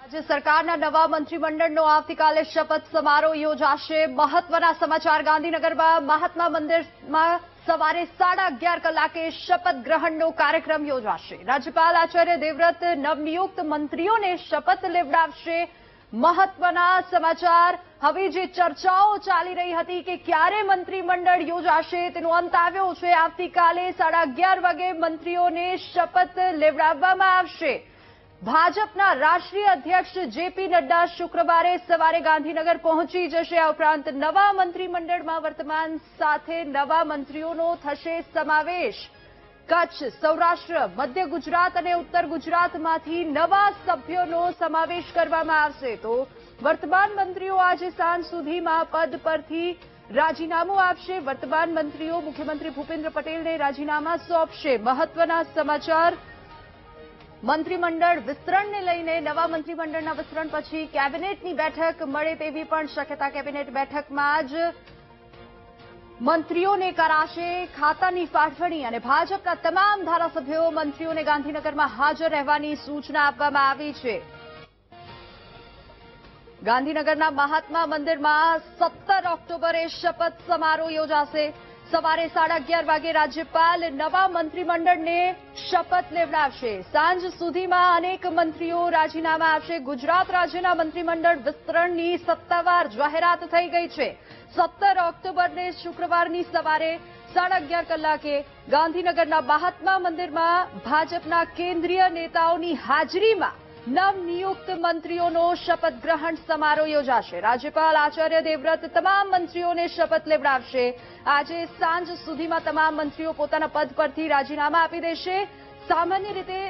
રાજ્ય સરકારના નવા મંત્રીમંડળનો આવતીકાલે શપથ સમારોહ યોજાશે। મહત્વના સમાચાર ગાંધીનગરમાં મહાત્મા મંદિરમાં સવારે 11:30 કલાકે શપથ ગ્રહણનો કાર્યક્રમ યોજાશે। રાજ્યપાલ આચાર્ય દેવવ્રત નવનિયુક્ત મંત્રીઓને શપથ લેવડાવશે। મહત્વના સમાચાર, હવે જે ચર્ચાઓ ચાલી રહી હતી કે ક્યારે મંત્રીમંડળ યોજાશે તેનો અંત આવ્યો છે। આવતીકાલે 11:30 વાગે મંત્રીઓને શપથ લેવડાવવામાં આવશે। ભાજપના રાષ્ટ્રીય અધ્યક્ષ જેપી નડ્ડા શુક્રવારે સવારે ગાંધીનગર પહોંચી જશે। આ ઉપરાંત નવા મંત્રીમંડળમાં વર્તમાન સાથે નવા મંત્રીઓનો થશે સમાવેશ। કચ્છ, સૌરાષ્ટ્ર, મધ્ય ગુજરાત અને ઉત્તર ગુજરાતમાંથી નવા સભ્યોનો સમાવેશ કરવામાં આવશે। તો વર્તમાન મંત્રીઓ આજે સાંજ સુધીમાં પદ પરથી રાજીનામું આપશે। વર્તમાન મંત્રીઓ મુખ્યમંત્રી ભૂપેન્દ્ર પટેલને રાજીનામા સોંપશે। મહત્વના સમાચાર, મંત્રીમંડળ વિસ્તરણને લઈને નવા મંત્રીમંડળના વિસ્તરણ પછી કેબિનેટની બેઠક મળે તેવી પણ શક્યતા। કેબિનેટ બેઠકમાં જ મંત્રીઓને કરાશે ખાતાની ફાળવણી અને ભાજપના તમામ ધારાસભ્યો મંત્રીઓને ગાંધીનગરમાં હાજર રહેવાની સૂચના આપવામાં આવી છે। ગાંધીનગરના મહાત્મા મંદિરમાં 17 ઓક્ટોબરે શપથ સમારોહ યોજાશે। સવારે 11:30 વાગે રાજ્યપાલ નવા મંત્રીમંડળને શપથ લેવડાવશે। સાંજ સુધીમાં અનેક મંત્રીઓ રાજીનામા આપશે। ગુજરાત રાજ્યના મંત્રીમંડળ વિસ્તરણની સત્તાવાર જાહેરાત થઈ ગઈ છે। 17 ઓક્ટોબરને શુક્રવારની સવારે 11:30 કલાકે ગાંધીનગરના મહાત્મા મંદિરમાં ભાજપના કેન્દ્રીય નેતાઓની હાજરીમાં નવનિયુક્ત મંત્રીઓનો શપથ ગ્રહણ સમારોહ યોજાશે। રાજ્યપાલ આચાર્ય દેવવ્રત તમામ મંત્રીઓને શપથ લેવડાવશે। આજે સાંજ સુધીમાં તમામ મંત્રીઓ પોતાના પદ પરથી રાજીનામા આપી દેશે। સામાન્ય રીતે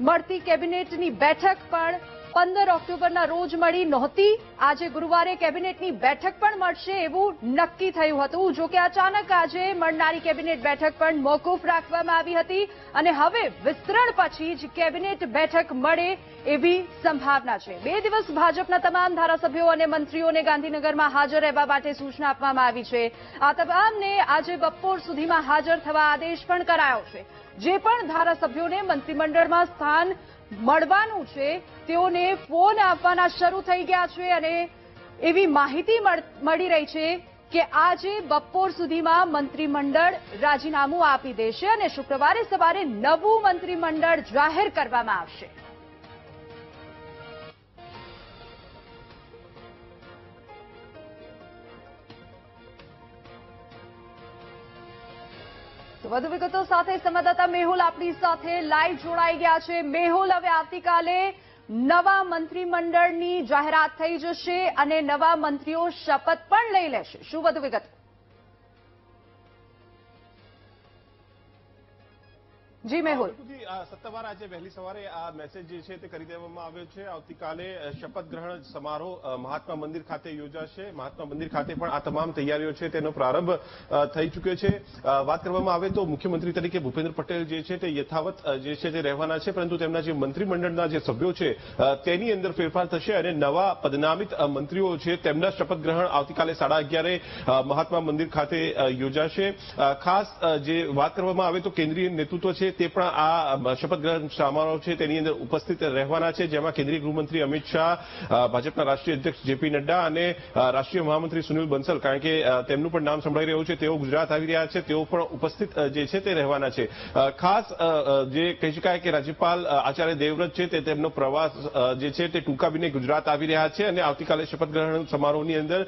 મળતી કેબિનેટની બેઠક પણ 15 ઓક્ટોબરના રોજ મળી નહોતી। આજે ગુરુવારે કેબિનેટની બેઠક પણ મળશે એવું નક્કી થયું હતું। જો કે અચાનક આજે મળનારી કેબિનેટ બેઠક પણ મોકૂફ રાખવામાં આવી હતી અને હવે વિસ્તરણ પછી જ કેબિનેટ બેઠક મળે એવી સંભાવના છે। 2 દિવસ ભાજપના તમામ ધારાસભ્યો અને મંત્રીઓને ગાંધીનગરમાં હાજર રહેવા માટે સૂચના આપવામાં આવી છે। આ તમામને આજે બપોર સુધીમાં હાજર થવા આદેશ પણ કરાયો છે। જે પણ ધારાસભ્યોને મંત્રીમંડળમાં સ્થાન મળવાનું છે તેઓને ફોન આપવાના શરૂ થઈ ગયા છે અને એવી માહિતી મળી રહી છે કે આજે બપોર સુધીમાં મંત્રીમંડળ રાજીનામું આપી દેશે અને શુક્રવારે સવારે નવું મંત્રીમંડળ જાહેર કરવામાં આવશે। વધુ વિગતો સાથે સંવાદદાતા મેહુલ આપણી સાથે લાઈવ જોડાઈ ગયા છે। મેહુલ, હવે આવતીકાલે નવા મંત્રીમંડળની જાહેરાત થઈ જશે અને નવા મંત્રીઓ શપથ પણ લઈ લેશે। શું વધુ વિગત? જી મેહુલ, સત્તાવાર આજે વહેલી સવારે આ મેસેજ જે છે તે કરી દેવામાં આવ્યો છે। આવતીકાલે શપથ ગ્રહણ સમારોહ મહાત્મા મંદિર ખાતે યોજાશે। મહાત્મા મંદિર ખાતે પણ આ તમામ તૈયારીઓ છે તેનો પ્રારંભ થઈ ચૂક્યો છે। વાત કરવામાં આવે તો મુખ્યમંત્રી તરીકે ભૂપેન્દ્ર પટેલ જે છે તે યથાવત જે છે તે રહેવાના છે, પરંતુ તેમના જે મંત્રીમંડળના જે સભ્યો છે તેની અંદર ફેરફાર થશે અને નવા પદનામિત મંત્રીઓ છે તેમના શપથ ગ્રહણ આવતીકાલે 11:30 મહાત્મા મંદિર ખાતે યોજાશે। ખાસ જે વાત કરવામાં આવે તો કેન્દ્રીય નેતૃત્વ છે તે પણ આ શપથ ગ્રહણ સમારોહ છે તેની અંદર ઉપસ્થિત રહેવાના છે, જેમાં કેન્દ્રીય ગૃહમંત્રી અમિત શાહ, ભાજપના રાષ્ટ્રીય અધ્યક્ષ જેપી નડ્ડા અને રાષ્ટ્રીય મહામંત્રી સુનિલ બંસલ, કારણ કે તેમનું પણ નામ સંભળાઈ રહ્યું છે, તેઓ ગુજરાત આવી રહ્યા છે, તેઓ પણ ઉપસ્થિત જે છે તે રહેવાના છે। ખાસ જે કહી શકાય કે રાજ્યપાલ આચાર્ય દેવવ્રત છે તે તેમનો પ્રવાસ જે છે તે ટૂંકાવીને ગુજરાત આવી રહ્યા છે અને આવતીકાલે શપથ ગ્રહણ સમારોહની અંદર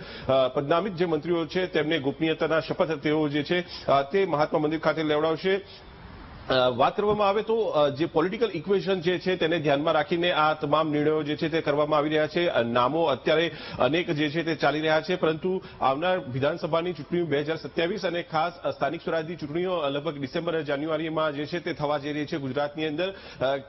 પદનામિત જે મંત્રીઓ છે તેમને ગોપનીયતાના શપથ તેઓ જે છે તે મહાત્મા મંદિર ખાતે લેવડાવશે। વાત કરવામાં આવે તો જે પોલિટિકલ ઇક્વેશન જે છે તેને ધ્યાનમાં રાખીને આ તમામ નિર્ણયો જે છે તે કરવામાં આવી રહ્યા છે। નામો અત્યારે અનેક જે છે તે ચાલી રહ્યા છે, પરંતુ આવનાર વિધાનસભાની ચૂંટણીઓ 2027 અને ખાસ સ્થાનિક સ્વરાજની ચૂંટણીઓ લગભગ ડિસેમ્બર અને જાન્યુઆરીમાં જે છે તે થવા જઈ રહી છે ગુજરાતની અંદર,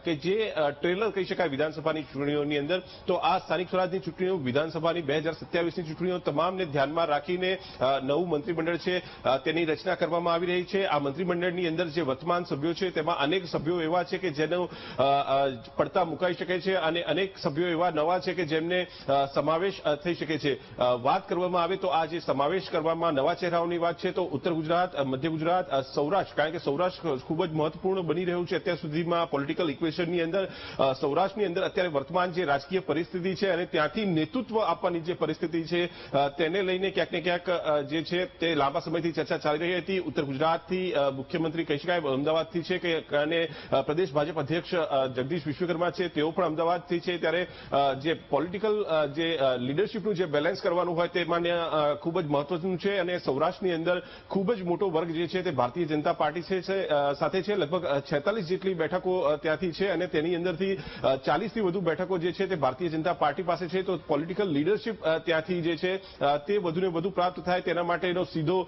કે જે ટ્રેલર કહી શકાય વિધાનસભાની ચૂંટણીઓની અંદર। તો આ સ્થાનિક સ્વરાજની ચૂંટણીઓ, વિધાનસભાની 2027ની ચૂંટણીઓ તમામને ધ્યાનમાં રાખીને નવું મંત્રીમંડળ છે તેની રચના કરવામાં આવી રહી છે। આ મંત્રીમંડળની અંદર જે વર્તમાન સભ્યો સભ્યો છે તેમાં અનેક સભ્યો એવા છે કે જેનો પડતા મુકાઈ શકે છે અને અનેક સભ્યો એવા નવા છે કે જેમને સમાવેશ થઈ શકે છે. વાત કરવામાં આવે તો આ જે સમાવેશ કરવામાં નવા ચહેરાઓની વાત છે તો ઉત્તર ગુજરાત, મધ્ય ગુજરાત, સૌરાષ્ટ્ર, કારણ કે સૌરાષ્ટ્ર ખૂબ જ મહત્વપૂર્ણ બની રહ્યું છે અત્યાર સુધીમાં પોલિટિકલ ઇક્વેશનની અંદર. સૌરાષ્ટ્રની અંદર અત્યારે વર્તમાન જે રાજકીય પરિસ્થિતિ છે અને ત્યાંથી નેતૃત્વ આપવાની જે પરિસ્થિતિ છે તેને લઈને ક્યાંક ને ક્યાંક જે છે તે લાંબા સમયથી ચર્ચા ચાલી રહી હતી. ઉત્તર ગુજરાતથી મુખ્યમંત્રી કહી શકાય અમદાવાદથી છે કે અને પ્રદેશ ભાજપ અધ્યક્ષ જગદીશ વિશ્વકર્મા છે તેઓ પણ અમદાવાદથી છે. ત્યારે જે પોલિટિકલ જે લીડરશીપનું જે બેલેન્સ કરવાનું હોય તે માન્ય ખૂબ જ મહત્વનું છે અને સૌરાષ્ટ્રની અંદર ખૂબ જ મોટો વર્ગ જે છે તે ભારતીય જનતા પાર્ટી છે સાથે છે. લગભગ 46 જેટલી બેઠકો ત્યાંથી છે અને તેની અંદરથી 40થી વધુ બેઠકો જે છે તે ભારતીય જનતા પાર્ટી પાસે છે. તો પોલિટિકલ લીડરશીપ ત્યાંથી જે છે તે વધુને વધુ પ્રાપ્ત થાય તેના માટેનો સીધો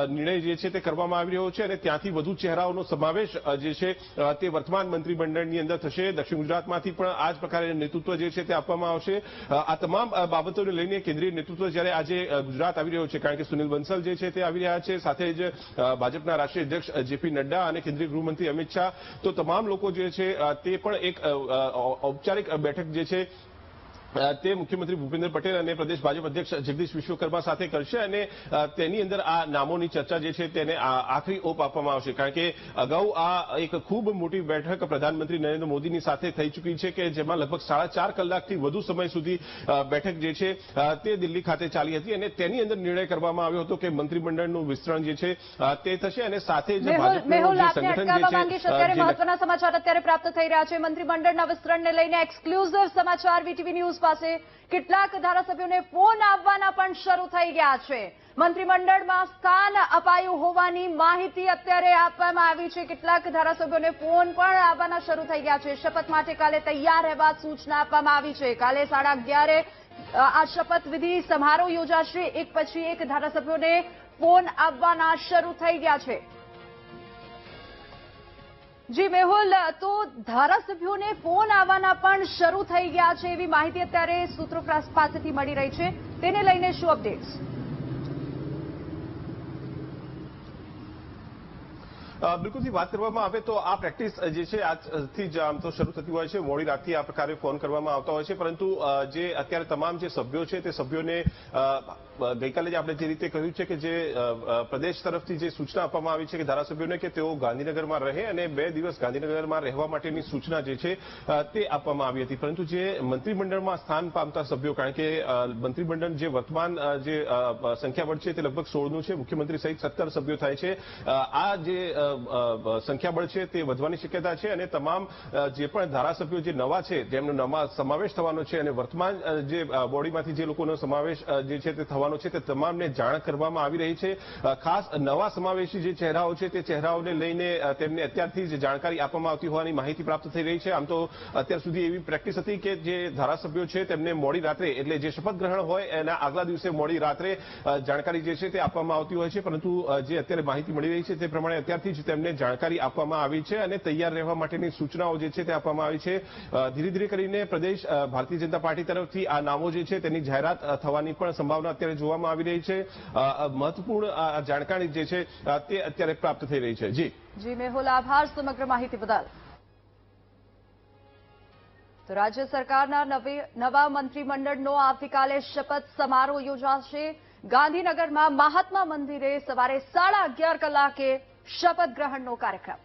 નિર્ણય જે છે તે કરવામાં આવી રહ્યો છે અને ત્યાંથી વધુ ચહેરાઓનો સમાવેશ જે છે તે વર્તમાન મંત્રીમંડળની અંદર થશે. દક્ષિણ ગુજરાતમાંથી પણ આ જ પ્રકારે નેતૃત્વ જે છે તે આપવામાં આવશે. આ તમામ બાબતોને લઈને કેન્દ્રીય નેતૃત્વ જ્યારે આજે ગુજરાત આવી રહ્યો છે, કારણ કે સુનિલ બંસલ જે છે તે આવી રહ્યા છે, સાથે જ ભાજપના રાષ્ટ્રીય અધ્યક્ષ જેપી નડ્ડા અને કેન્દ્રીય ગૃહમંત્રી અમિત શાહ, તો તમામ લોકો જે છે તે પણ એક ઔપચારિક બેઠક જે છે તે મુખ્યમંત્રી ભૂપેન્દ્ર પટેલ અને પ્રદેશ ભાજપ અધ્યક્ષ જગદીશ વિશ્વકર્મા સાથે કરશે અને તેની અંદર આ નામોની ચર્ચા જે છે તેને આખરી ઓપ આપવામાં આવશે. કારણ કે અગાઉ આ એક ખૂબ મોટી બેઠક પ્રધાનમંત્રી નરેન્દ્ર મોદીની સાથે થઈ ચૂકી છે કે જેમાં લગભગ 4.5 કલાકથી વધુ સમય સુધી બેઠક જે છે તે દિલ્હી ખાતે ચાલી હતી અને તેની અંદર નિર્ણય કરવામાં આવ્યો હતો કે મંત્રીમંડળનું વિસ્તરણ જે છે તે થશે અને સાથે જ મેહુલ, આપને અટકાવવા માંગીશ. અત્યારે મહત્વના સમાચાર અત્યારે પ્રાપ્ત થઈ રહ્યા છે. મંત્રીમંડળના વિસ્તરણને લઈને એક્સક્લુઝિવ સમાચાર વીટીવી ન્યૂઝ પાસે. કેટલાક ધારાસભ્યોને ફોન આવવાના પણ શરૂ થઈ ગયા છે. મંત્રીમંડળમાં સ્થાન અપાયું હોવાની માહિતી અત્યારે આપવામાં આવી છે. કેટલાક ધારાસભ્યોને ફોન પણ આવવાના શરૂ થઈ ગયા છે. શપથ માટે કાલે તૈયાર રહેવા સૂચના આપવામાં આવી છે. કાલે 11:30 આ શપથવિધિ સમારોહ યોજાશે. એક પછી એક ધારાસભ્યોને ફોન આવવાના શરૂ થઈ ગયા છે. જી મેહુલ, તો ધારાસભ્યોને ફોન આવવાના પણ શરૂ થઈ ગયા છે એવી માહિતી અત્યારે સૂત્રો પાસેથી મળી રહી છે. તેને લઈને શું અપડેટ્સ? બિલકુલથી વાત કરવામાં આવે તો આ પ્રેક્ટિસ જે છે આજથી જ આમ તો શરૂ થતી હોય છે. મોડી રાતથી આ પ્રકારે ફોન કરવામાં આવતા હોય છે, પરંતુ જે અત્યારે તમામ જે સભ્યો છે તે સભ્યોને ગઈકાલે જ આપણે જે રીતે કહ્યું છે કે જે પ્રદેશ તરફથી જે સૂચના આપવામાં આવી છે કે ધારાસભ્યોને કે તેઓ ગાંધીનગરમાં રહે અને 2 દિવસ ગાંધીનગરમાં રહેવા માટેની સૂચના જે છે તે આપવામાં આવી હતી. પરંતુ જે મંત્રીમંડળમાં સ્થાન પામતા સભ્યો, કારણ કે મંત્રીમંડળ જે વર્તમાન જે સંખ્યાબળ છે તે લગભગ 16નું છે, મુખ્યમંત્રી સહિત 17 સભ્યો થાય છે. આ જે સંખ્યાબળ છે તે વધવાની શક્યતા છે અને તમામ જે પણ ધારાસભ્યો જે નવા છે જેમનો નવા સમાવેશ થવાનો છે અને વર્તમાન જે બોડીમાંથી જે લોકોનો સમાવેશ જે છે તે થવાનો છે તે તમામને જાણ કરવામાં આવી રહી છે. ખાસ નવા સમાવેશી જે ચહેરાઓ છે તે ચહેરાઓને લઈને તેમને અત્યારથી જ જાણકારી આપવામાં આવતી હોવાની માહિતી પ્રાપ્ત થઈ રહી છે. આમ તો અત્યાર સુધી એવી પ્રેક્ટિસ હતી કે જે ધારાસભ્યો છે તેમને મોડી રાત્રે, એટલે જે શપથ ગ્રહણ હોય એના આગલા દિવસે મોડી રાત્રે જાણકારી જે છે તે આપવામાં આવતી હોય છે, પરંતુ જે અત્યારે માહિતી મળી રહી છે તે પ્રમાણે અત્યારથી જ તેમને જાણકારી આપવામાં આવી છે અને તૈયાર રહેવા માટેની સૂચનાઓ જે છે તે આપવામાં આવી છે. ધીરે ધીરે કરીને પ્રદેશ ભારતીય જનતા પાર્ટી તરફથી આ નામો જે છે તેની જાહેરાત થવાની પણ સંભાવના અત્યારે જોવામાં આવી રહી છે. મહત્વપૂર્ણ જાણકારી જે છે તે અત્યારે પ્રાપ્ત થઈ રહી છે. જી મેહુલ, આભાર સમગ્ર માહિતી બદલ. તો રાજ્ય સરકારના નવા મંત્રીમંડળનો આવતીકાલે શપથ સમારોહ યોજાશે. ગાંધીનગરમાં મહાત્મા મંદિરે સવારે 11:30 કલાકે શપથ ગ્રહણનો કાર્યક્રમ.